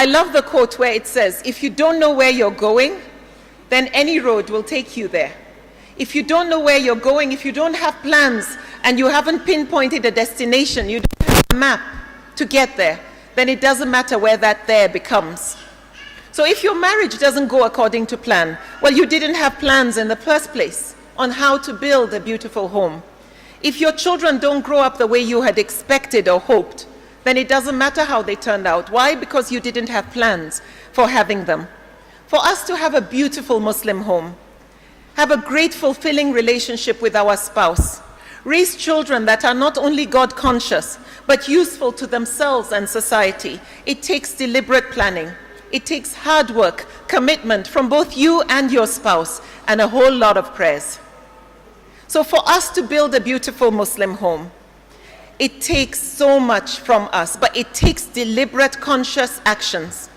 I love the quote where it says, if you don't know where you're going, then any road will take you there. If you don't know where you're going, if you don't have plans and you haven't pinpointed a destination, you don't have a map to get there, then it doesn't matter where that there becomes. So if your marriage doesn't go according to plan, well, you didn't have plans in the first place on how to build a beautiful home. If your children don't grow up the way you had expected or hoped, then it doesn't matter how they turned out. Why? Because you didn't have plans for having them. For us to have a beautiful Muslim home, have a great, fulfilling relationship with our spouse, raise children that are not only God-conscious, but useful to themselves and society, it takes deliberate planning. It takes hard work, commitment from both you and your spouse, and a whole lot of prayers. So for us to build a beautiful Muslim home, it takes so much from us, but it takes deliberate, conscious actions.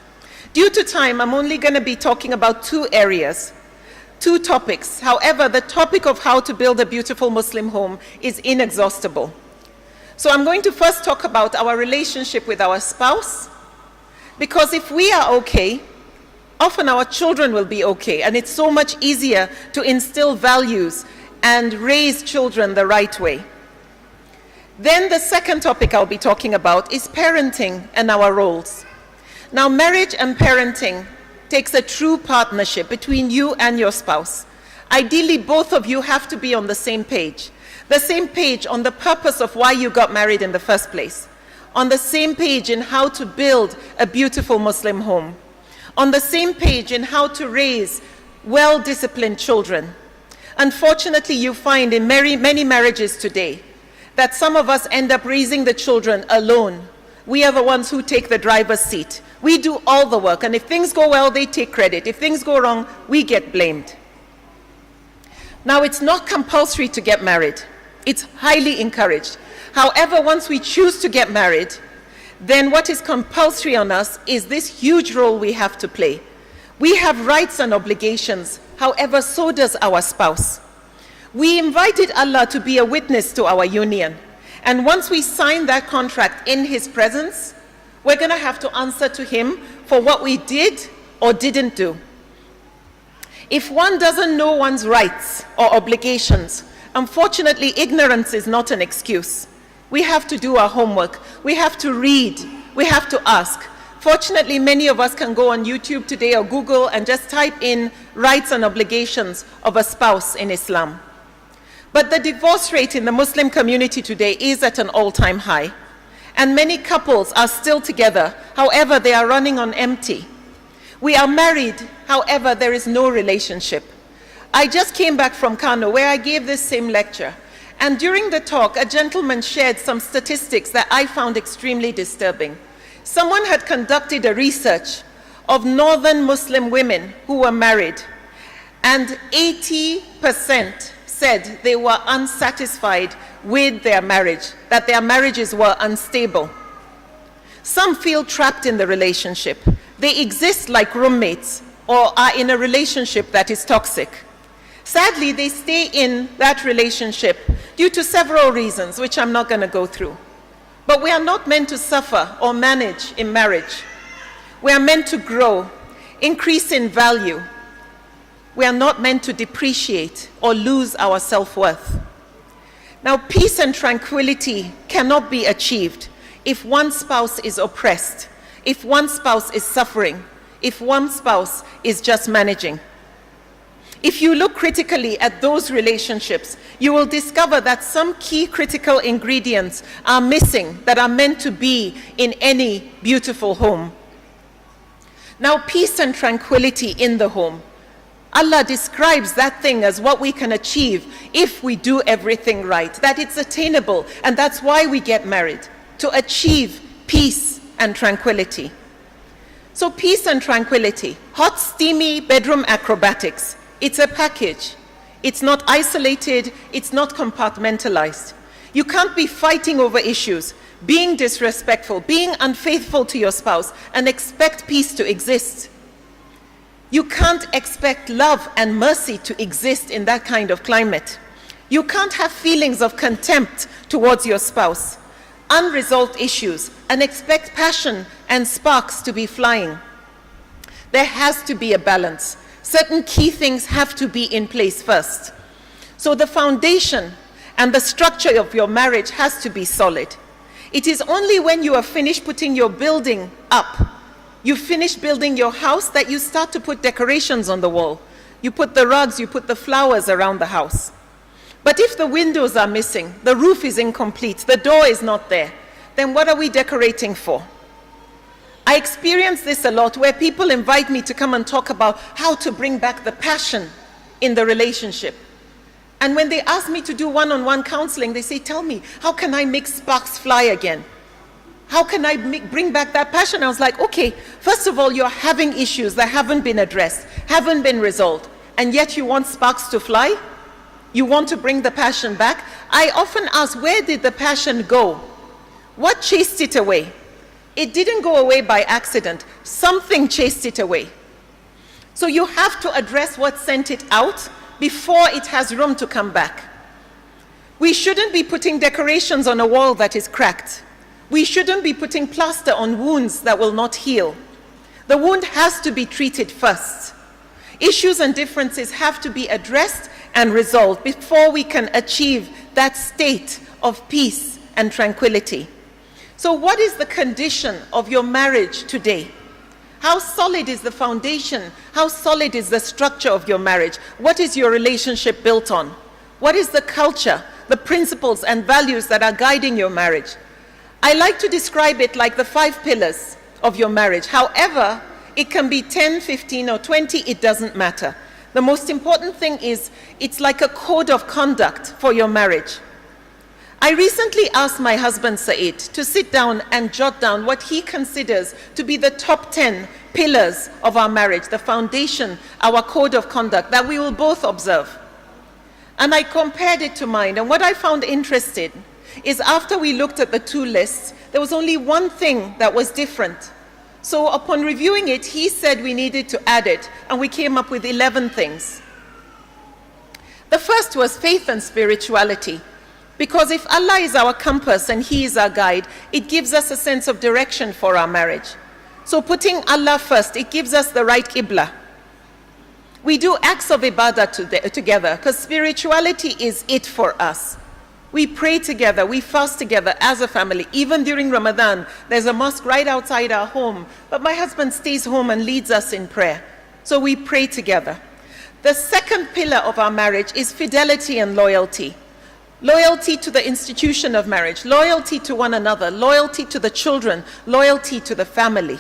Due to time, I'm only going to be talking about two areas, two topics. However, the topic of how to build a beautiful Muslim home is inexhaustible. So I'm going to first talk about our relationship with our spouse, because if we are okay, often our children will be okay, and it's so much easier to instill values and raise children the right way. Then the second topic I'll be talking about is parenting and our roles. Now, marriage and parenting takes a true partnership between you and your spouse. Ideally, both of you have to be on the same page on the purpose of why you got married in the first place, on the same page in how to build a beautiful Muslim home, on the same page in how to raise well-disciplined children. Unfortunately, you find in many marriages today that some of us end up raising the children alone. We are the ones who take the driver's seat. We do all the work, and if things go well, they take credit. If things go wrong, we get blamed. Now, it's not compulsory to get married. It's highly encouraged. However, once we choose to get married, then what is compulsory on us is this huge role we have to play. We have rights and obligations. However, so does our spouse. We invited Allah to be a witness to our union. And once we sign that contract in His presence, we're going to have to answer to Him for what we did or didn't do. If one doesn't know one's rights or obligations, unfortunately, ignorance is not an excuse. We have to do our homework. We have to read. We have to ask. Fortunately, many of us can go on YouTube today or Google and just type in rights and obligations of a spouse in Islam. But the divorce rate in the Muslim community today is at an all-time high. And many couples are still together. However, they are running on empty. We are married. However, there is no relationship. I just came back from Kano where I gave this same lecture. And during the talk, a gentleman shared some statistics that I found extremely disturbing. Someone had conducted a research of northern Muslim women who were married, and 80% said they were unsatisfied with their marriage, that their marriages were unstable. Some feel trapped in the relationship. They exist like roommates or are in a relationship that is toxic. Sadly, they stay in that relationship due to several reasons, which I'm not going to go through. But we are not meant to suffer or manage in marriage. We are meant to grow, increase in value. We are not meant to depreciate or lose our self-worth. Now, peace and tranquility cannot be achieved if one spouse is oppressed, if one spouse is suffering, if one spouse is just managing. If you look critically at those relationships, you will discover that some key critical ingredients are missing that are meant to be in any beautiful home. Now, peace and tranquility in the home. Allah describes that thing as what we can achieve if we do everything right, that it's attainable, and that's why we get married, to achieve peace and tranquility. So peace and tranquility, hot, steamy bedroom acrobatics. It's a package. It's not isolated. It's not compartmentalized. You can't be fighting over issues, being disrespectful, being unfaithful to your spouse, and expect peace to exist. You can't expect love and mercy to exist in that kind of climate. You can't have feelings of contempt towards your spouse. unresolved issues, and expect passion and sparks to be flying. There has to be a balance. Certain key things have to be in place first. So the foundation and the structure of your marriage has to be solid. It is only when you have finished putting your building up, you finish building your house, that you start to put decorations on the wall. You put the rugs, you put the flowers around the house. But if the windows are missing, the roof is incomplete, the door is not there, then what are we decorating for? I experience this a lot, where people invite me to come and talk about how to bring back the passion in the relationship. And when they ask me to do one-on-one counseling, they say, tell me, how can I make sparks fly again? How can I bring back that passion? I was like, okay, first of all, you're having issues that haven't been addressed, haven't been resolved, and yet you want sparks to fly? You want to bring the passion back? I often ask, where did the passion go? What chased it away? It didn't go away by accident. Something chased it away. So you have to address what sent it out before it has room to come back. We shouldn't be putting decorations on a wall that is cracked. We shouldn't be putting plaster on wounds that will not heal. The wound has to be treated first. Issues and differences have to be addressed and resolved before we can achieve that state of peace and tranquility. So what is the condition of your marriage today? How solid is the foundation? How solid is the structure of your marriage? What is your relationship built on? What is the culture, the principles and values that are guiding your marriage? I like to describe it like the 5 pillars of your marriage. However, it can be 10, 15, or 20, it doesn't matter. The most important thing is it's like a code of conduct for your marriage. I recently asked my husband Said to sit down and jot down what he considers to be the top 10 pillars of our marriage, the foundation, our code of conduct that we will both observe. And I compared it to mine, and what I found interesting is after we looked at the 2 lists, there was only one thing that was different. So upon reviewing it, he said we needed to add it, and we came up with 11 things. The first was faith and spirituality. Because if Allah is our compass and He is our guide, it gives us a sense of direction for our marriage. So putting Allah first, it gives us the right qibla. We do acts of ibadah together because spirituality is it for us. We pray together, we fast together as a family. Even during Ramadan, there's a mosque right outside our home, but my husband stays home and leads us in prayer. So we pray together. The second pillar of our marriage is fidelity and loyalty. Loyalty to the institution of marriage, loyalty to one another, loyalty to the children, loyalty to the family.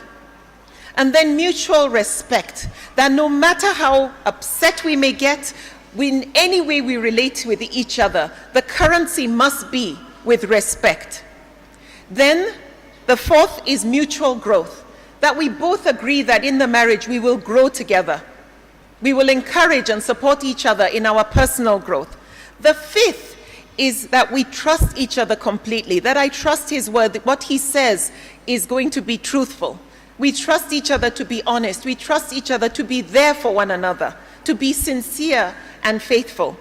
And then mutual respect, that no matter how upset we may get, in any way we relate with each other, the currency must be with respect. Then the fourth is mutual growth, that we both agree that in the marriage we will grow together. We will encourage and support each other in our personal growth. The fifth is that we trust each other completely, that I trust his word, that what he says is going to be truthful. We trust each other to be honest. We trust each other to be there for one another, to be sincere and faithful.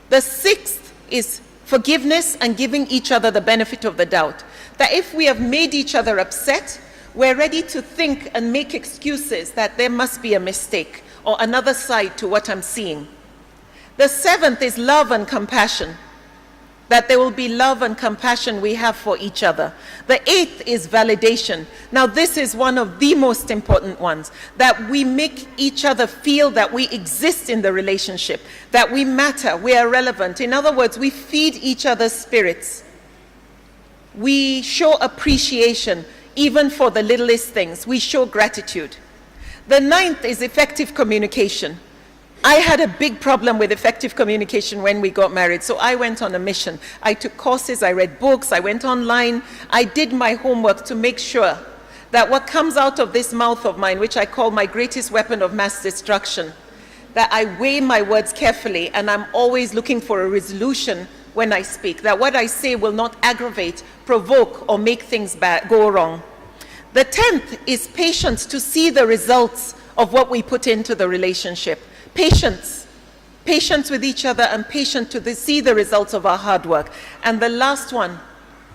The sixth is forgiveness and giving each other the benefit of the doubt. That if we have made each other upset, we're ready to think and make excuses that there must be a mistake or another side to what I'm seeing. The seventh is love and compassion. That there will be love and compassion we have for each other. The eighth is validation. Now this is one of the most important ones, that we make each other feel that we exist in the relationship, that we matter, we are relevant. In other words, we feed each other's spirits. We show appreciation, even for the littlest things. We show gratitude. The ninth is effective communication. I had a big problem with effective communication when we got married, so I went on a mission. I took courses, I read books, I went online. I did my homework to make sure that what comes out of this mouth of mine, which I call my greatest weapon of mass destruction, that I weigh my words carefully and I'm always looking for a resolution when I speak, that what I say will not aggravate, provoke, or make things go wrong. The 10th is patience to see the results of what we put into the relationship. Patience with each other and patience to see the results of our hard work. And the last one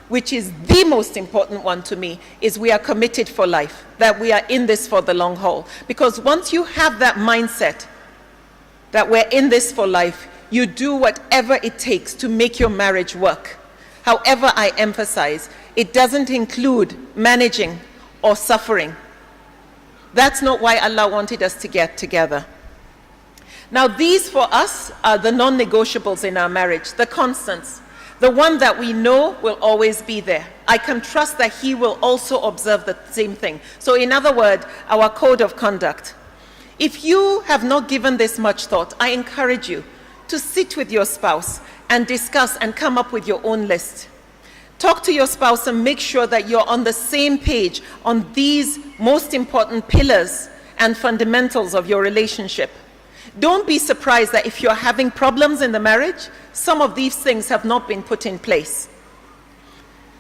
which is the most important one to me, is we are committed for life, that we are in this for the long haul. Because once you have that mindset that we're in this for life, you do whatever it takes to make your marriage work. However, I emphasize, it doesn't include managing or suffering. That's not why Allah wanted us to get together. Now, these for us are the non-negotiables in our marriage, the constants, the one that we know will always be there. I can trust that he will also observe the same thing. So in other words, our code of conduct. If you have not given this much thought, I encourage you to sit with your spouse and discuss and come up with your own list. Talk to your spouse and make sure that you're on the same page on these most important pillars and fundamentals of your relationship. Don't be surprised that if you're having problems in the marriage, some of these things have not been put in place.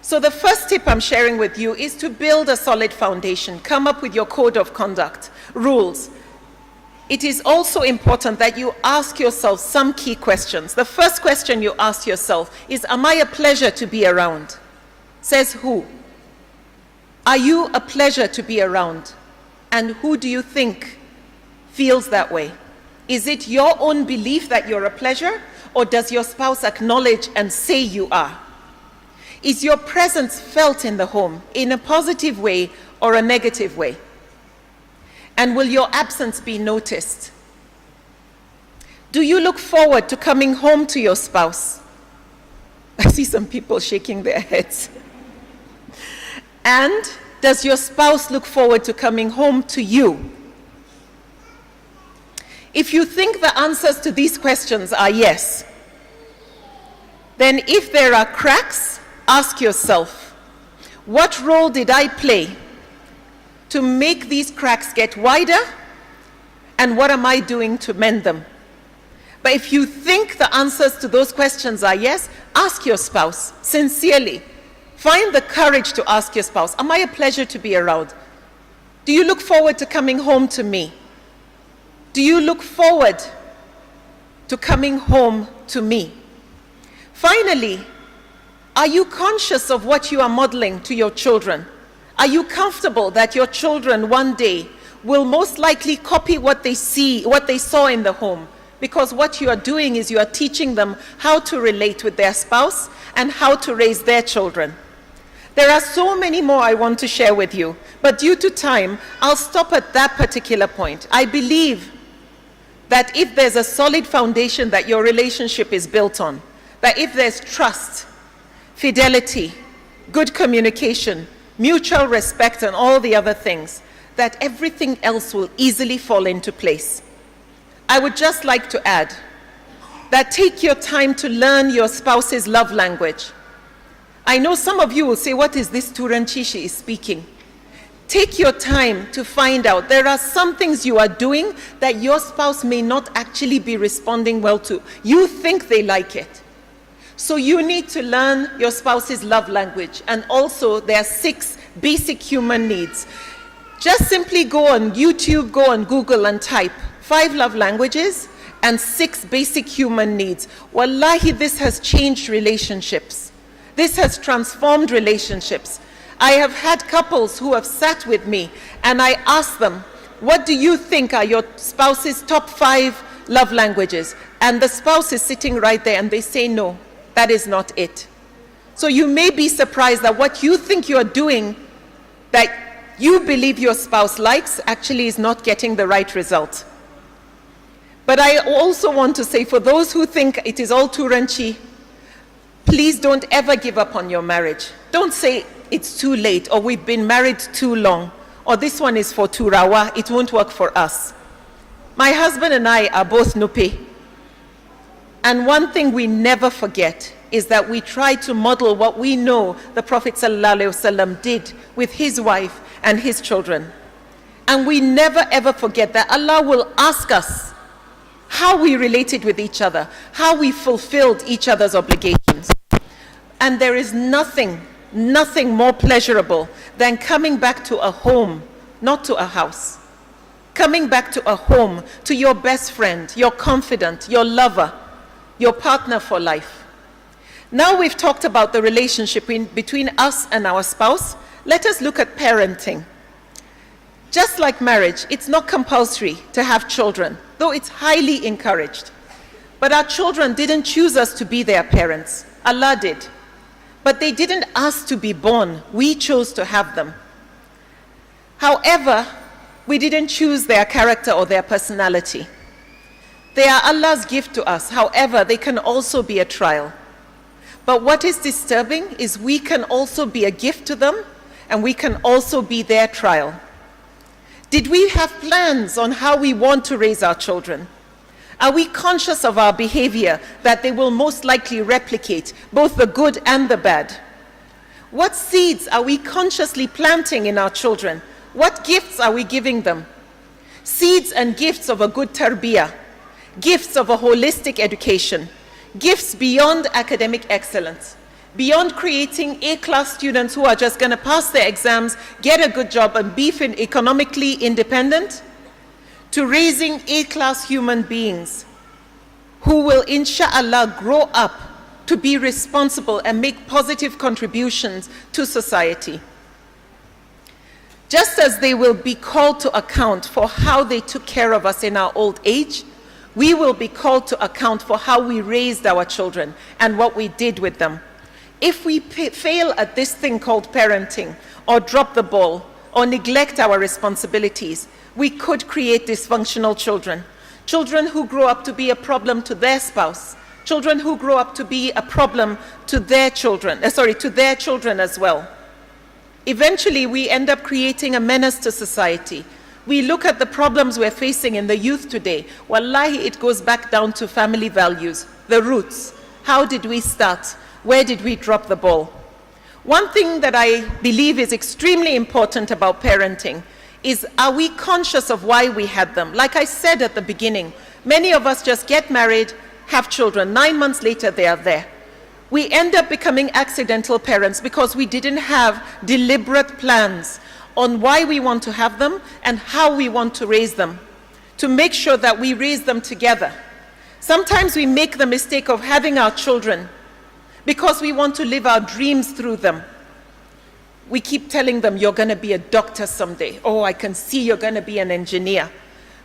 So the first tip I'm sharing with you is to build a solid foundation. Come up with your code of conduct, rules. It is also important that you ask yourself some key questions. The first question you ask yourself is, am I a pleasure to be around? Says who? Are you a pleasure to be around? And who do you think feels that way? Is it your own belief that you're a pleasure, or does your spouse acknowledge and say you are? Is your presence felt in the home in a positive way or a negative way? And will your absence be noticed? Do you look forward to coming home to your spouse? I see some people shaking their heads. And does your spouse look forward to coming home to you? If you think the answers to these questions are yes, then if there are cracks, ask yourself, what role did I play to make these cracks get wider, and what am I doing to mend them? But if you think the answers to those questions are yes, ask your spouse sincerely. Find the courage to ask your spouse, am I a pleasure to be around? Do you look forward to coming home to me? Do you look forward to coming home to me? Finally, are you conscious of what you are modeling to your children? Are you comfortable that your children one day will most likely copy what they saw in the home? Because what you are doing is you are teaching them how to relate with their spouse and how to raise their children. There are so many more I want to share with you, but due to time, I'll stop at that particular point. I believe that if there's a solid foundation that your relationship is built on, that if there's trust, fidelity, good communication, mutual respect, and all the other things, that everything else will easily fall into place. I would just like to add that take your time to learn your spouse's love language. I know some of you will say, what is this Turanchi she is speaking? Take your time to find out. There are some things you are doing that your spouse may not actually be responding well to. You think they like it. So you need to learn your spouse's love language. And also there are 6 basic human needs. Just simply go on YouTube, go on Google and type 5 love languages and 6 basic human needs. Wallahi, this has changed relationships. This has transformed relationships. I have had couples who have sat with me and I asked them, what do you think are your spouse's top 5 love languages? And the spouse is sitting right there and they say, no, that is not it. So you may be surprised that what you think you're doing that you believe your spouse likes actually is not getting the right result. But I also want to say, for those who think it is all Turanchi, please don't ever give up on your marriage. Don't say it's too late, or we've been married too long, or this one is for Turawa, it won't work for us. My husband and I are both Nupe. And one thing we never forget is that we try to model what we know the Prophet ﷺ did with his wife and his children. And we never ever forget that Allah will ask us how we related with each other, how we fulfilled each other's obligations. And there is nothing more pleasurable than coming back to a home, not to a house. Coming back to a home, to your best friend, your confidant, your lover, your partner for life. Now we've talked about the relationship between us and our spouse. Let us look at parenting. Just like marriage, it's not compulsory to have children, though it's highly encouraged. But our children didn't choose us to be their parents. Allah did. But they didn't ask to be born. We chose to have them. However, we didn't choose their character or their personality. They are Allah's gift to us. However, they can also be a trial. But what is disturbing is we can also be a gift to them, and we can also be their trial. Did we have plans on how we want to raise our children? Are we conscious of our behavior that they will most likely replicate, both the good and the bad? What seeds are we consciously planting in our children? What gifts are we giving them? Seeds and gifts of a good tarbiyah, gifts of a holistic education, gifts beyond academic excellence, beyond creating A-class students who are just going to pass their exams, get a good job, and be economically independent, to raising A-class human beings who will, insha'Allah, grow up to be responsible and make positive contributions to society. Just as they will be called to account for how they took care of us in our old age, we will be called to account for how we raised our children and what we did with them. If we fail at this thing called parenting, or drop the ball, or neglect our responsibilities, we could create dysfunctional children. Children who grow up to be a problem to their spouse. Children who grow up to be a problem to their children, to their children as well. Eventually, we end up creating a menace to society. We look at the problems we're facing in the youth today. Wallahi, it goes back down to family values, the roots. How did we start? Where did we drop the ball? One thing that I believe is extremely important about parenting is, are we conscious of why we had them? Like I said at the beginning, many of us just get married, have children. 9 months later, they are there. We end up becoming accidental parents because we didn't have deliberate plans on why we want to have them and how we want to raise them, to make sure that we raise them together. Sometimes we make the mistake of having our children because we want to live our dreams through them. We keep telling them, you're going to be a doctor someday. Oh, I can see you're going to be an engineer.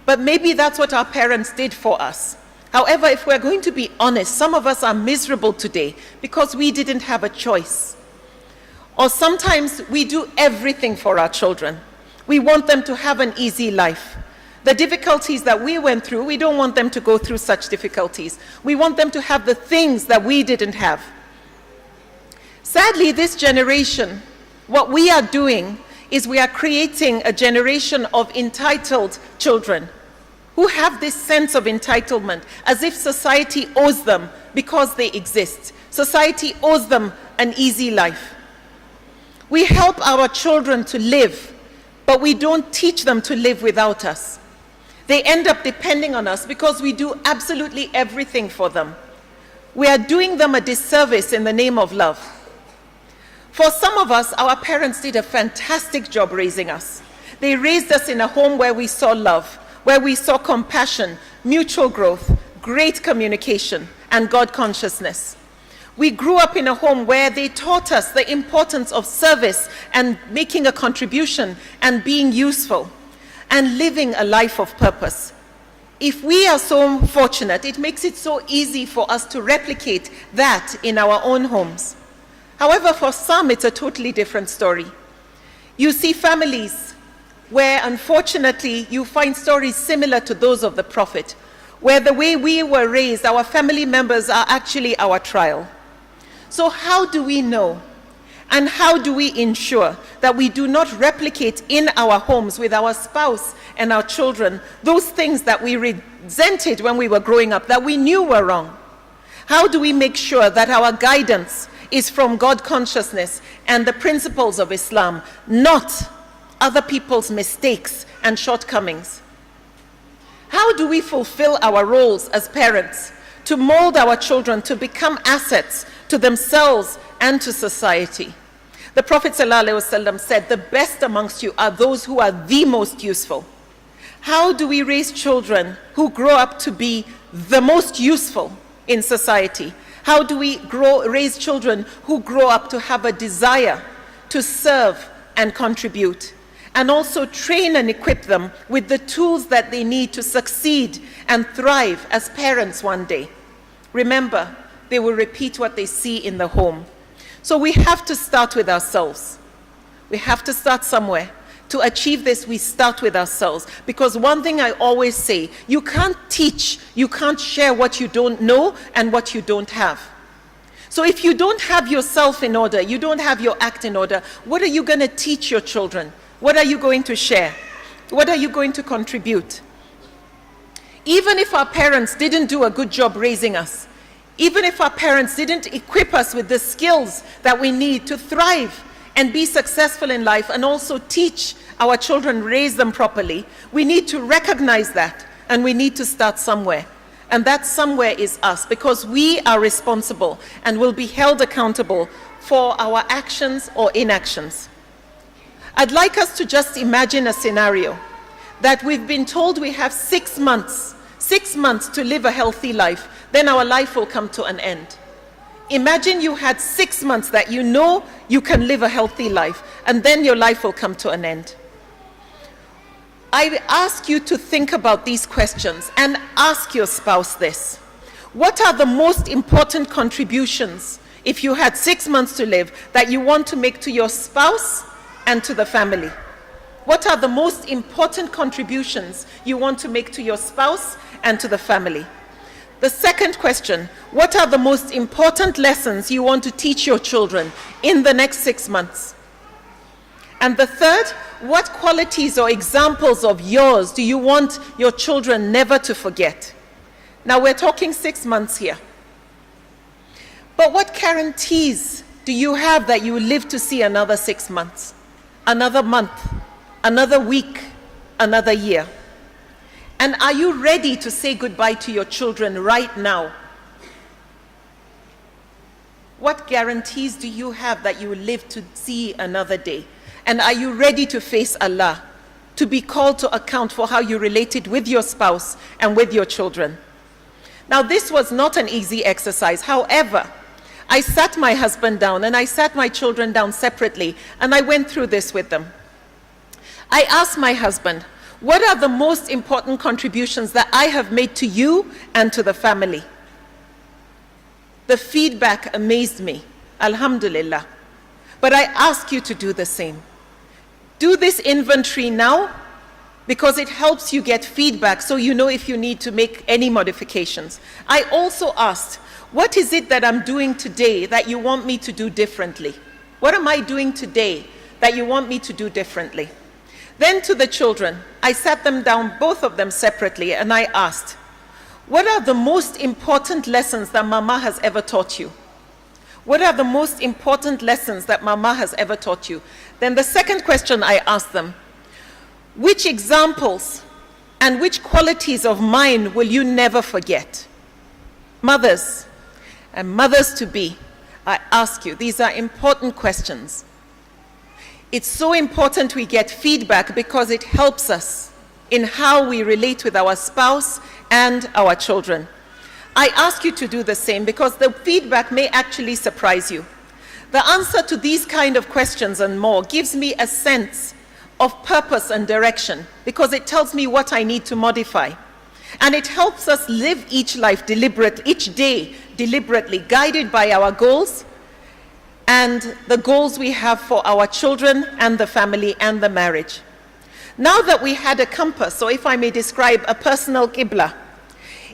But maybe that's what our parents did for us. However, if we're going to be honest, some of us are miserable today because we didn't have a choice. Or sometimes we do everything for our children. We want them to have an easy life. The difficulties that we went through, we don't want them to go through such difficulties. We want them to have the things that we didn't have. Sadly, this generation, what we are doing is we are creating a generation of entitled children who have this sense of entitlement, as if society owes them because they exist. Society owes them an easy life. We help our children to live, but we don't teach them to live without us. They end up depending on us because we do absolutely everything for them. We are doing them a disservice in the name of love. For some of us, our parents did a fantastic job raising us. They raised us in a home where we saw love, where we saw compassion, mutual growth, great communication, and God consciousness. We grew up in a home where they taught us the importance of service and making a contribution and being useful and living a life of purpose. If we are so fortunate, it makes it so easy for us to replicate that in our own homes. However, for some, it's a totally different story. You see families where, unfortunately, you find stories similar to those of the Prophet, where the way we were raised, our family members are actually our trial. So how do we know? And how do we ensure that we do not replicate in our homes with our spouse and our children those things that we resented when we were growing up, that we knew were wrong? How do we make sure that our guidance is from God consciousness and the principles of Islam, not other people's mistakes and shortcomings? How do we fulfill our roles as parents to mold our children to become assets to themselves and to society? The Prophet ﷺ said, the best amongst you are those who are the most useful. How do we raise children who grow up to be the most useful in society? How do we raise children who grow up to have a desire to serve and contribute, and also train and equip them with the tools that they need to succeed and thrive as parents one day? Remember, they will repeat what they see in the home. So we have to start with ourselves. We have to start somewhere. To achieve this, we start with ourselves. Because one thing I always say, you can't teach, you can't share what you don't know and what you don't have. So if you don't have yourself in order, you don't have your act in order, what are you going to teach your children? What are you going to share? What are you going to contribute? Even if our parents didn't do a good job raising us, even if our parents didn't equip us with the skills that we need to thrive and be successful in life, and also teach our children, raise them properly, we need to recognize that, and we need to start somewhere. And that somewhere is us, because we are responsible and will be held accountable for our actions or inactions. I'd like us to just imagine a scenario that we've been told we have 6 months to live a healthy life, then our life will come to an end. Imagine you had 6 months that you know you can live a healthy life, and then your life will come to an end. I ask you to think about these questions and ask your spouse this. What are the most important contributions, if you had 6 months to live, that you want to make to your spouse and to the family? What are the most important contributions you want to make to your spouse and to the family? The second question, what are the most important lessons you want to teach your children in the next 6 months? And the third, what qualities or examples of yours do you want your children never to forget? Now we're talking 6 months here. But what guarantees do you have that you will live to see another 6 months, another month, another week, another year? And are you ready to say goodbye to your children right now? What guarantees do you have that you will live to see another day? And are you ready to face Allah, to be called to account for how you related with your spouse and with your children? Now, this was not an easy exercise. However, I sat my husband down and I sat my children down separately, and I went through this with them. I asked my husband, what are the most important contributions that I have made to you and to the family? The feedback amazed me, alhamdulillah. But I ask you to do the same. Do this inventory now, because it helps you get feedback so you know if you need to make any modifications. I also asked, what is it that I'm doing today that you want me to do differently? What am I doing today that you want me to do differently? Then to the children, I sat them down, both of them separately, and I asked, what are the most important lessons that Mama has ever taught you? What are the most important lessons that Mama has ever taught you? Then the second question I asked them, which examples and which qualities of mine will you never forget? Mothers and mothers-to-be, I ask you, these are important questions. It's so important we get feedback because it helps us in how we relate with our spouse and our children. I ask you to do the same because the feedback may actually surprise you. The answer to these kind of questions and more gives me a sense of purpose and direction because it tells me what I need to modify. And it helps us live each day deliberately, guided by our goals and the goals we have for our children and the family and the marriage. Now that we had a compass, or if I may describe a personal qibla,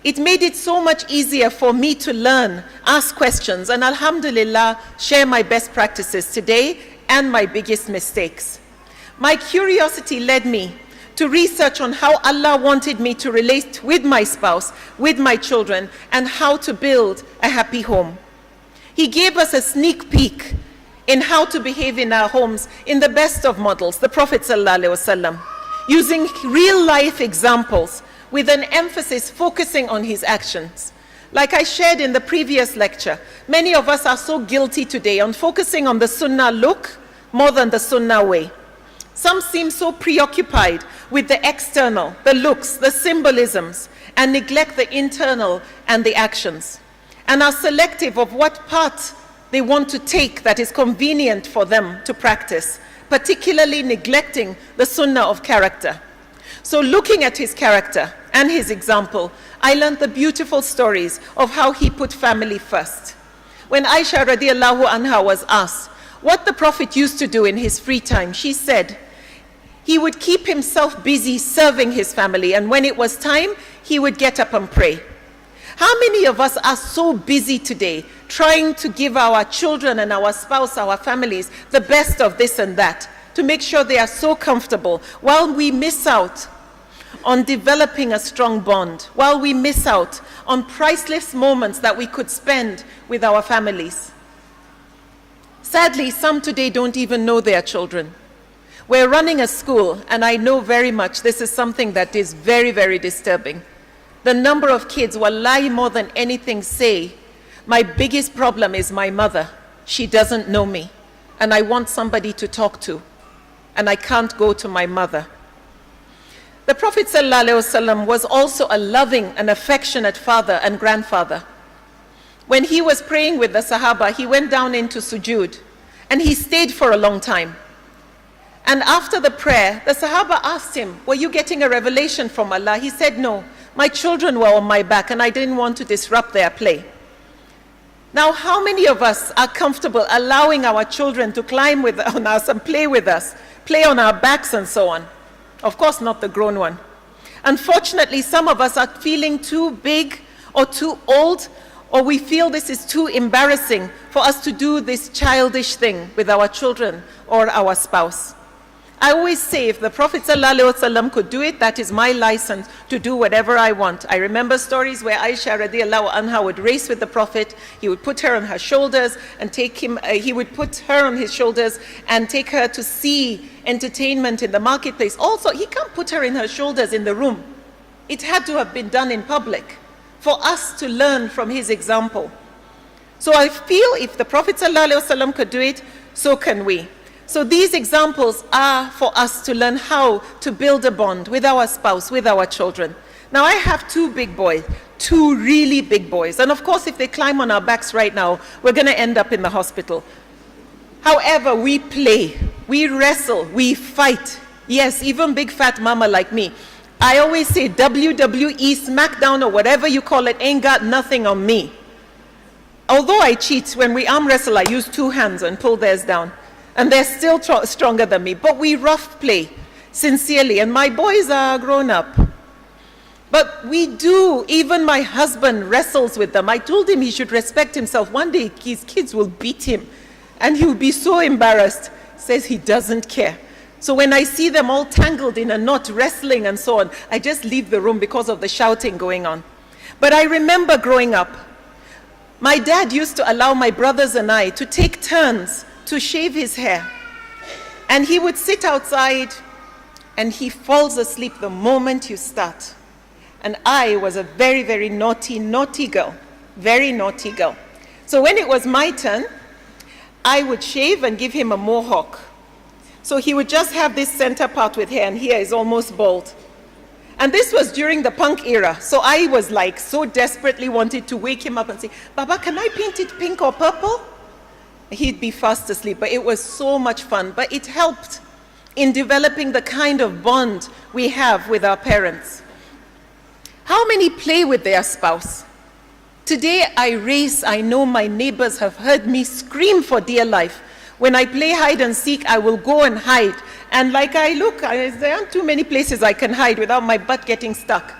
it made it so much easier for me to learn, ask questions, and alhamdulillah, share my best practices today and my biggest mistakes. My curiosity led me to research on how Allah wanted me to relate with my spouse, with my children, and how to build a happy home. He gave us a sneak peek in how to behave in our homes in the best of models, the Prophet ﷺ, using real life examples with an emphasis focusing on his actions. Like I shared in the previous lecture, many of us are so guilty today on focusing on the sunnah look more than the sunnah way. Some seem so preoccupied with the external, the looks, the symbolisms, and neglect the internal and the actions. and are selective of what path they want to take that is convenient for them to practice, particularly neglecting the sunnah of character. So looking at his character and his example, I learned the beautiful stories of how he put family first. When Aisha radiallahu anha was asked what the Prophet used to do in his free time, she said he would keep himself busy serving his family, and when it was time, he would get up and pray. How many of us are so busy today trying to give our children and our spouse, our families, the best of this and that, to make sure they are so comfortable, while we miss out on developing a strong bond, while we miss out on priceless moments that we could spend with our families? Sadly, some today don't even know their children. We're running a school, and I know very much this is something that is very, very disturbing. The number of kids, wallahi, more than anything, say, my biggest problem is my mother. She doesn't know me, and I want somebody to talk to, and I can't go to my mother. The Prophet ﷺ was also a loving and affectionate father and grandfather. When he was praying with the Sahaba, he went down into sujood, and he stayed for a long time. And after the prayer, the Sahaba asked him, were you getting a revelation from Allah? He said, no, my children were on my back and I didn't want to disrupt their play. Now, how many of us are comfortable allowing our children to climb on us and play with us, play on our backs and so on? Of course, not the grown one. Unfortunately, some of us are feeling too big or too old, or we feel this is too embarrassing for us to do this childish thing with our children or our spouse. I always say, if the Prophet ﷺ could do it, that is my license to do whatever I want. I remember stories where Aisha radiallahu anha would race with the Prophet. He would put her on her shoulders and he would put her on his shoulders and take her to see entertainment in the marketplace. Also, he can't put her in her shoulders in the room. It had to have been done in public for us to learn from his example. So I feel if the Prophet ﷺ could do it, so can we. So these examples are for us to learn how to build a bond with our spouse, with our children. Now I have two big boys, two really big boys. And of course, if they climb on our backs right now, we're going to end up in the hospital. However, we play, we wrestle, we fight. Yes, even big fat mama like me. I always say WWE, SmackDown, or whatever you call it, ain't got nothing on me. Although I cheat, when we arm wrestle, I use two hands and pull theirs down. And they're still stronger than me. But we rough play, sincerely. And my boys are grown up. But we do, even my husband wrestles with them. I told him he should respect himself. One day his kids will beat him. And he will be so embarrassed. Says he doesn't care. So when I see them all tangled in a knot, wrestling and so on, I just leave the room because of the shouting going on. But I remember growing up, my dad used to allow my brothers and I to take turns to shave his hair. And he would sit outside and he falls asleep the moment you start. And I was a very, very naughty, naughty girl. Very naughty girl. So when it was my turn, I would shave and give him a mohawk. So he would just have this center part with hair, and here is almost bald. And this was during the punk era. So I was like so desperately wanted to wake him up and say, Baba, can I paint it pink or purple? He'd be fast asleep, but it was so much fun. But it helped in developing the kind of bond we have with our parents. How many play with their spouse? Today I race, I know my neighbors have heard me scream for dear life. When I play hide and seek, I will go and hide. And like there aren't too many places I can hide without my butt getting stuck.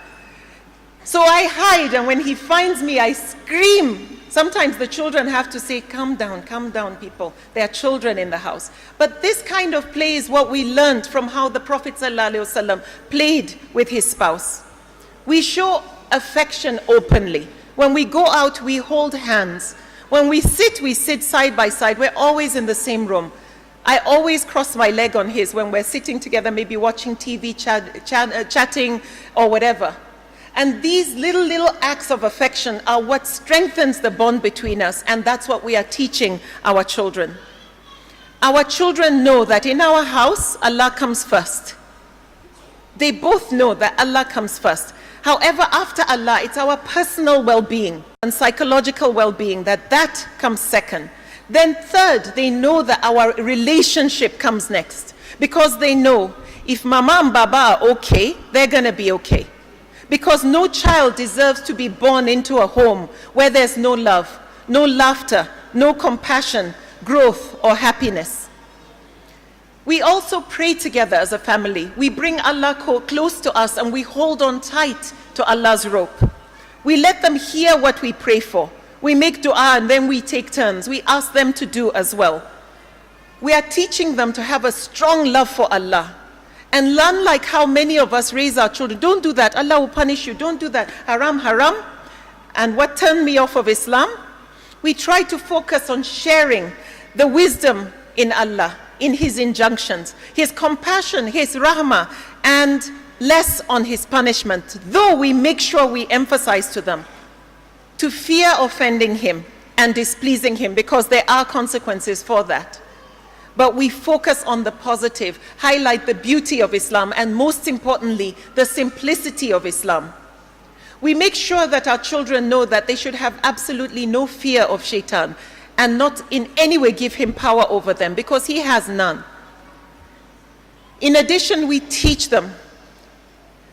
So I hide, and when he finds me, I scream. Sometimes the children have to say, calm down, people. There are children in the house. But this kind of play is what we learned from how the Prophet ﷺ played with his spouse. We show affection openly. When we go out, we hold hands. When we sit side by side. We're always in the same room. I always cross my leg on his when we're sitting together, maybe watching TV, chatting, or whatever. And these little acts of affection are what strengthens the bond between us, and that's what we are teaching our children. Our children know that in our house, Allah comes first. They both know that Allah comes first. However, after Allah, it's our personal well-being and psychological well-being that comes second. Then third, they know that our relationship comes next, because they know if mama and baba are okay, they're going to be okay. Because no child deserves to be born into a home where there's no love, no laughter, no compassion, growth, or happiness. We also pray together as a family. We bring Allah close to us and we hold on tight to Allah's rope. We let them hear what we pray for. We make dua and then we take turns. We ask them to do as well. We are teaching them to have a strong love for Allah. And learn like how many of us raise our children. Don't do that. Allah will punish you. Don't do that. Haram, haram. And what turned me off of Islam? We try to focus on sharing the wisdom in Allah, in His injunctions, His compassion, His rahmah, and less on His punishment. Though we make sure we emphasize to them to fear offending Him and displeasing Him, because there are consequences for that. But we focus on the positive, highlight the beauty of Islam, and most importantly, the simplicity of Islam. We make sure that our children know that they should have absolutely no fear of shaitan and not in any way give him power over them, because he has none. In addition, we teach them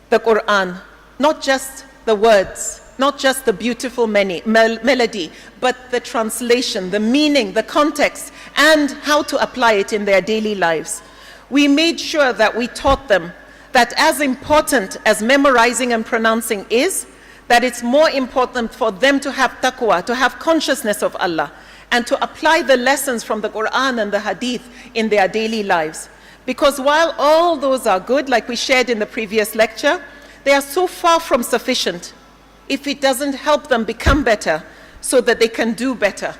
the Quran, not just the words, not just the beautiful melody, but the translation, the meaning, the context, and how to apply it in their daily lives. We made sure that we taught them that as important as memorizing and pronouncing is, that it's more important for them to have taqwa, to have consciousness of Allah, and to apply the lessons from the Quran and the Hadith in their daily lives. Because while all those are good, like we shared in the previous lecture, they are so far from sufficient if it doesn't help them become better so that they can do better.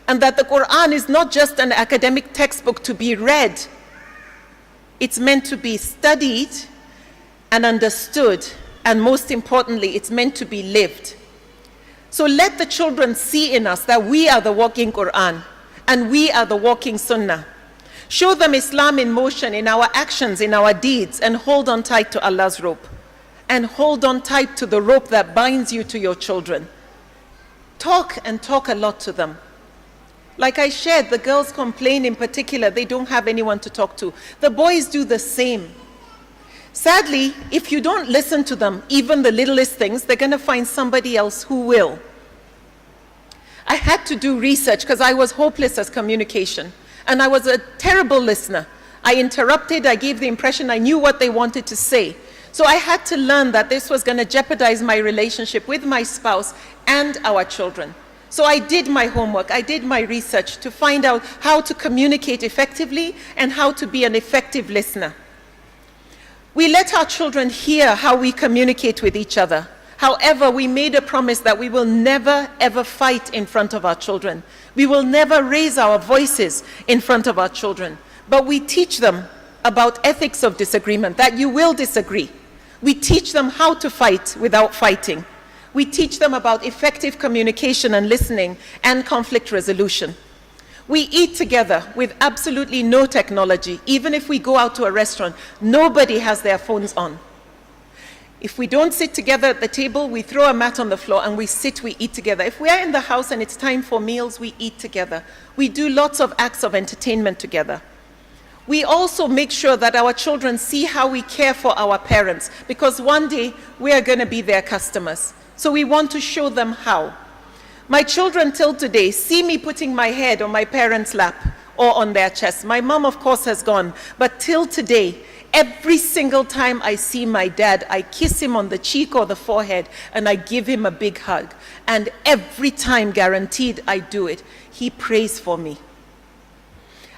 And that the Quran is not just an academic textbook to be read. It's meant to be studied and understood, and most importantly, it's meant to be lived. So let the children see in us that we are the walking Quran and we are the walking Sunnah. Show them Islam in motion, in our actions, in our deeds, and hold on tight to Allah's rope. And hold on tight to the rope that binds you to your children. Talk and talk a lot to them. Like I shared, the girls complain in particular, they don't have anyone to talk to. The boys do the same. Sadly, if you don't listen to them, even the littlest things, they're going to find somebody else who will. I had to do research because I was hopeless at communication. And I was a terrible listener. I interrupted, I gave the impression I knew what they wanted to say. So I had to learn that this was going to jeopardize my relationship with my spouse and our children. So I did my homework, I did my research to find out how to communicate effectively and how to be an effective listener. We let our children hear how we communicate with each other. However, we made a promise that we will never ever fight in front of our children. We will never raise our voices in front of our children. But we teach them about ethics of disagreement, that you will disagree. We teach them how to fight without fighting. We teach them about effective communication and listening and conflict resolution. We eat together with absolutely no technology. Even if we go out to a restaurant, nobody has their phones on. If we don't sit together at the table, we throw a mat on the floor and we sit, we eat together. If we are in the house and it's time for meals, we eat together. We do lots of acts of entertainment together. We also make sure that our children see how we care for our parents, because one day we are going to be their customers. So we want to show them how. My children till today see me putting my head on my parents' lap or on their chest. My mom, of course, has gone, but till today, every single time I see my dad, I kiss him on the cheek or the forehead and I give him a big hug. And every time, guaranteed, I do it, he prays for me.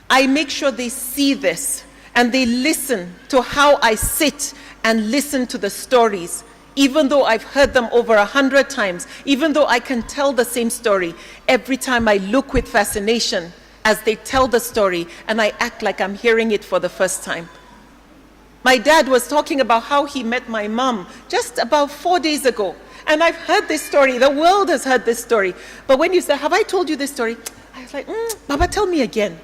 I make sure they see this and they listen to how I sit and listen to the stories, even though I've heard them over 100 times, even though I can tell the same story. Every time I look with fascination as they tell the story and I act like I'm hearing it for the first time. My dad was talking about how he met my mom just about 4 days ago. And I've heard this story, the world has heard this story. But when you say, have I told you this story? I was like, Baba, tell me again.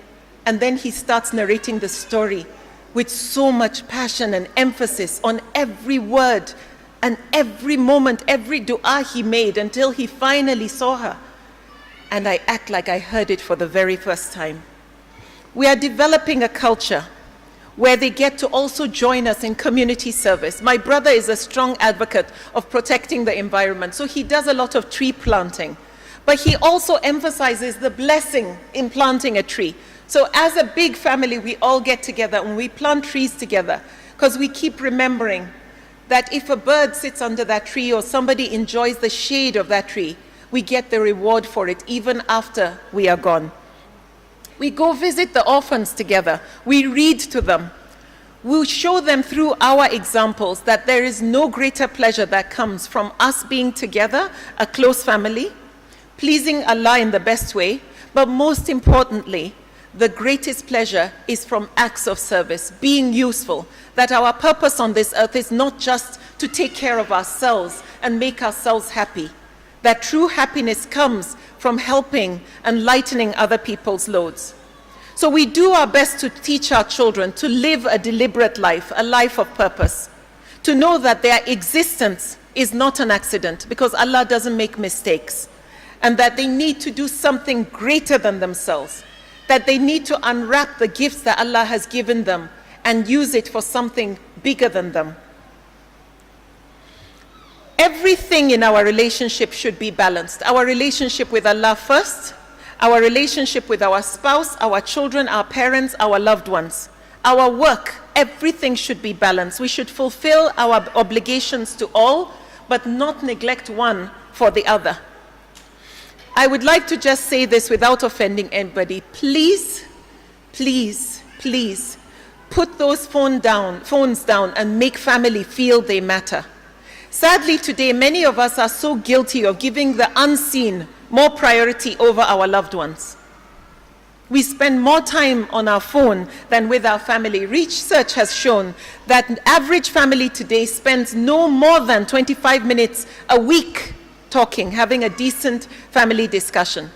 And then he starts narrating the story with so much passion and emphasis on every word And every moment, every dua he made until he finally saw her. And I act like I heard it for the very first time. We are developing a culture where they get to also join us in community service. My brother is a strong advocate of protecting the environment, so he does a lot of tree planting. But he also emphasizes the blessing in planting a tree. So as a big family, we all get together and we plant trees together, because we keep remembering that if a bird sits under that tree or somebody enjoys the shade of that tree, we get the reward for it even after we are gone. We go visit the orphans together. We read to them. We show them through our examples that there is no greater pleasure that comes from us being together, a close family, pleasing Allah in the best way, but most importantly, the greatest pleasure is from acts of service, being useful, that our purpose on this earth is not just to take care of ourselves and make ourselves happy, that true happiness comes from helping and lightening other people's loads. So we do our best to teach our children to live a deliberate life, a life of purpose, to know that their existence is not an accident because Allah doesn't make mistakes, and that they need to do something greater than themselves, that they need to unwrap the gifts that Allah has given them and use it for something bigger than them. Everything in our relationship should be balanced. Our relationship with Allah first, our relationship with our spouse, our children, our parents, our loved ones. Our work, everything should be balanced. We should fulfill our obligations to all, but not neglect one for the other. I would like to just say this without offending anybody. Please, please, please, put those phones down and make family feel they matter. Sadly, today, many of us are so guilty of giving the unseen more priority over our loved ones. We spend more time on our phone than with our family. Research has shown that an average family today spends no more than 25 minutes a week talking, having a decent family discussion.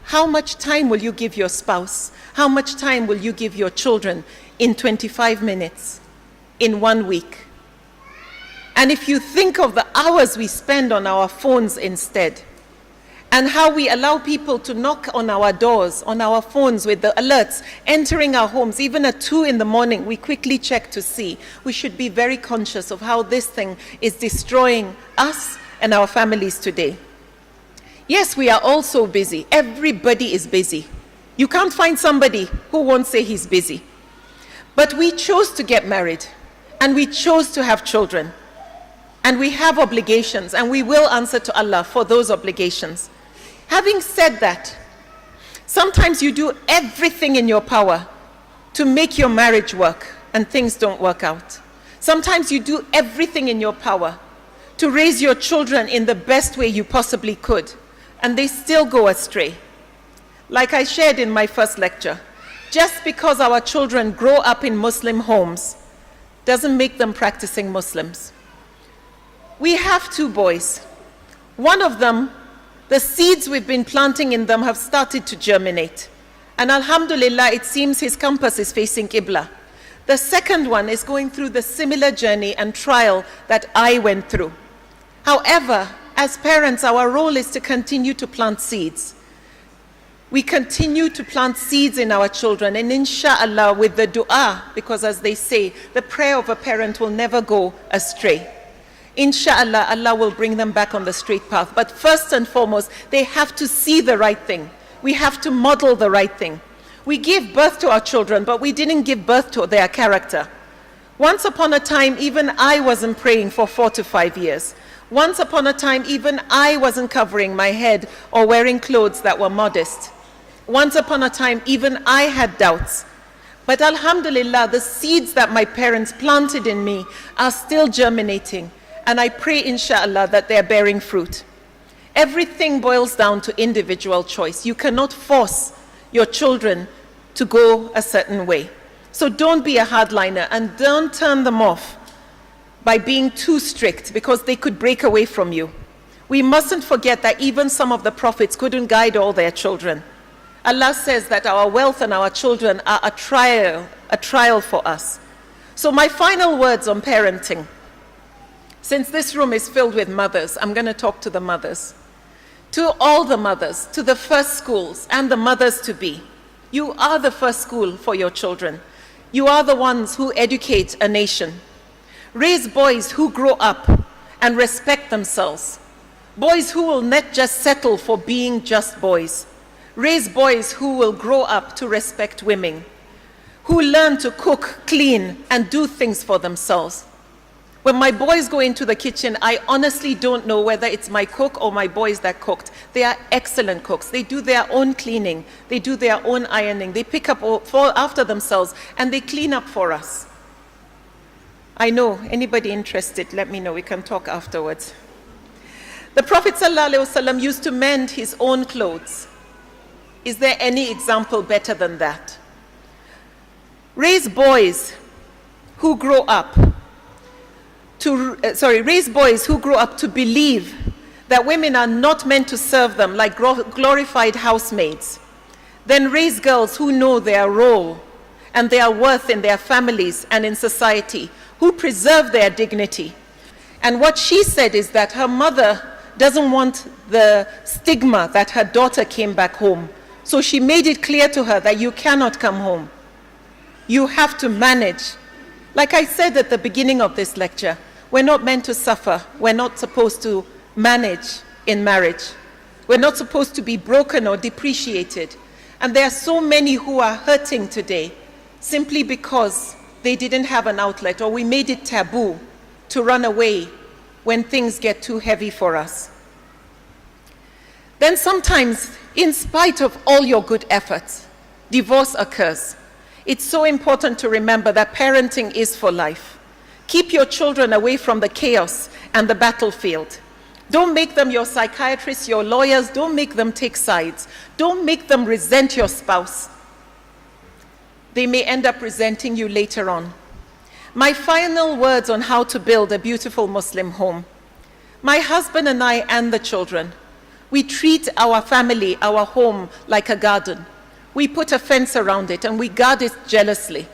How much time will you give your spouse? How much time will you give your children in 25 minutes in 1 week? And if you think of the hours we spend on our phones instead, and how we allow people to knock on our doors, on our phones with the alerts, entering our homes, even at 2 in the morning, we quickly check to see. We should be very conscious of how this thing is destroying us and our families today. Yes, we are all so busy. Everybody is busy. You can't find somebody who won't say he's busy. But we chose to get married, and we chose to have children, and we have obligations, and we will answer to Allah for those obligations. Having said that, sometimes you do everything in your power to make your marriage work, and things don't work out. Sometimes you do everything in your power to raise your children in the best way you possibly could, and they still go astray. Like I shared in my first lecture, just because our children grow up in Muslim homes doesn't make them practicing Muslims. We have 2 boys. One of them, the seeds we've been planting in them have started to germinate. And alhamdulillah, it seems his compass is facing Qibla. The second one is going through the similar journey and trial that I went through. However, as parents, our role is to continue to plant seeds. We continue to plant seeds in our children, and inshallah with the dua, because as they say, the prayer of a parent will never go astray. Inshallah, Allah will bring them back on the straight path. But first and foremost, they have to see the right thing. We have to model the right thing. We give birth to our children, but we didn't give birth to their character. Once upon a time, even I wasn't praying for 4 to 5 years. Once upon a time, even I wasn't covering my head or wearing clothes that were modest. Once upon a time, even I had doubts. But alhamdulillah, the seeds that my parents planted in me are still germinating. And I pray, inshallah, that they're bearing fruit. Everything boils down to individual choice. You cannot force your children to go a certain way. So don't be a hardliner, and don't turn them off by being too strict, because they could break away from you. We mustn't forget that even some of the prophets couldn't guide all their children. Allah says that our wealth and our children are a trial for us. So my final words on parenting. Since this room is filled with mothers, I'm going to talk to the mothers. To all the mothers, to the first schools and the mothers-to-be. You are the first school for your children. You are the ones who educate a nation. Raise boys who grow up and respect themselves. Boys who will not just settle for being just boys. Raise boys who will grow up to respect women, who learn to cook, clean, and do things for themselves. When my boys go into the kitchen, I honestly don't know whether it's my cook or my boys that cooked. They are excellent cooks. They do their own cleaning. They do their own ironing. They pick up after themselves, and they clean up for us. I know. Anybody interested, let me know. We can talk afterwards. The Prophet ﷺ used to mend his own clothes. Is there any example better than that? Raise boys who grow up to believe that women are not meant to serve them like glorified housemaids. Then raise girls who know their role and their worth in their families and in society, who preserve their dignity. And what she said is that her mother doesn't want the stigma that her daughter came back home. So she made it clear to her that you cannot come home. You have to manage. Like I said at the beginning of this lecture, we're not meant to suffer. We're not supposed to manage in marriage. We're not supposed to be broken or depreciated. And there are so many who are hurting today simply because they didn't have an outlet, or we made it taboo to run away when things get too heavy for us. Then sometimes, in spite of all your good efforts, divorce occurs. It's so important to remember that parenting is for life. Keep your children away from the chaos and the battlefield. Don't make them your psychiatrists, your lawyers. Don't make them take sides. Don't make them resent your spouse. They may end up resenting you later on. My final words on how to build a beautiful Muslim home. My husband and I and the children, we treat our family, our home, like a garden. We put a fence around it and we guard it jealously.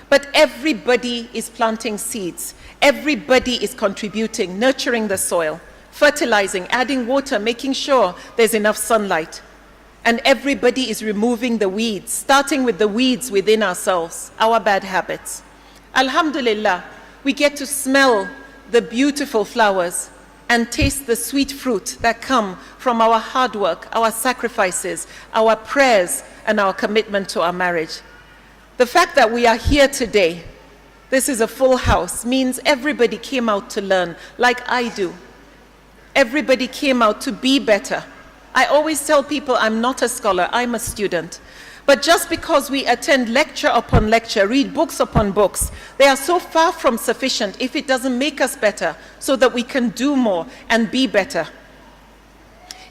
But everybody is planting seeds. Everybody is contributing, nurturing the soil, fertilizing, adding water, making sure there's enough sunlight. And everybody is removing the weeds, starting with the weeds within ourselves, our bad habits. Alhamdulillah, we get to smell the beautiful flowers and taste the sweet fruit that come from our hard work, our sacrifices, our prayers, and our commitment to our marriage. The fact that we are here today, this is a full house, means everybody came out to learn, like I do. Everybody came out to be better. I always tell people I'm not a scholar, I'm a student. But just because we attend lecture upon lecture, read books upon books, they are so far from sufficient if it doesn't make us better so that we can do more and be better.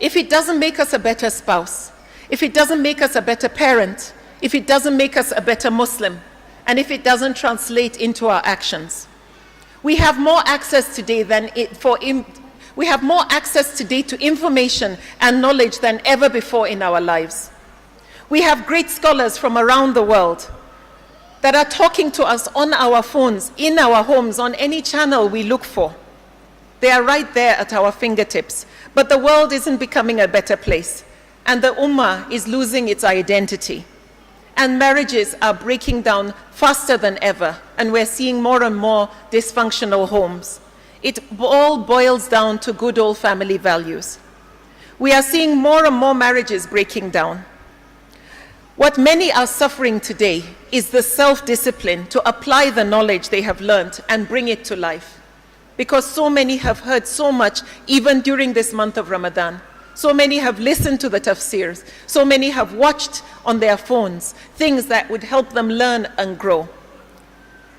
If it doesn't make us a better spouse, if it doesn't make us a better parent, if it doesn't make us a better Muslim, and if it doesn't translate into our actions. We have more access today to information and knowledge than ever before in our lives. We have great scholars from around the world that are talking to us on our phones, in our homes, on any channel we look for. They are right there at our fingertips. But the world isn't becoming a better place, and the Ummah is losing its identity. And marriages are breaking down faster than ever, and we're seeing more and more dysfunctional homes. It all boils down to good old family values. We are seeing more and more marriages breaking down. What many are suffering today is the self-discipline to apply the knowledge they have learned and bring it to life. Because so many have heard so much, even during this month of Ramadan. So many have listened to the tafsirs. So many have watched on their phones things that would help them learn and grow.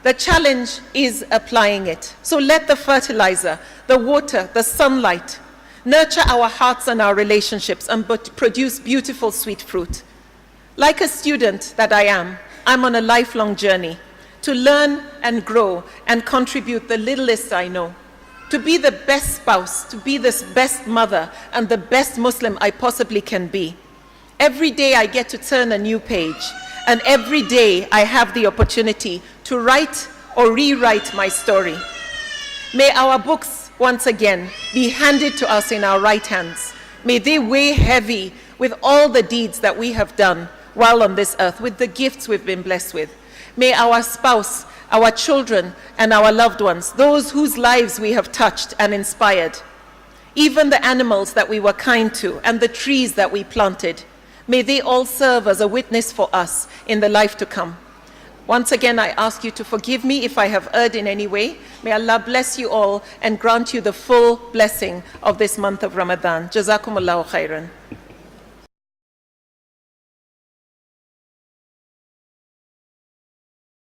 The challenge is applying it. So let the fertilizer, the water, the sunlight, nurture our hearts and our relationships and produce beautiful sweet fruit. Like a student that I am, I'm on a lifelong journey to learn and grow and contribute the littlest I know, to be the best spouse, to be the best mother and the best Muslim I possibly can be. Every day I get to turn a new page, and every day I have the opportunity to write or rewrite my story. May our books once again be handed to us in our right hands. May they weigh heavy with all the deeds that we have done while on this earth, with the gifts we've been blessed with. May our spouse, our children, and our loved ones, those whose lives we have touched and inspired, even the animals that we were kind to and the trees that we planted, may they all serve as a witness for us in the life to come. Once again, I ask you to forgive me if I have erred in any way. May Allah bless you all and grant you the full blessing of this month of Ramadan. Jazakumullahu khairan.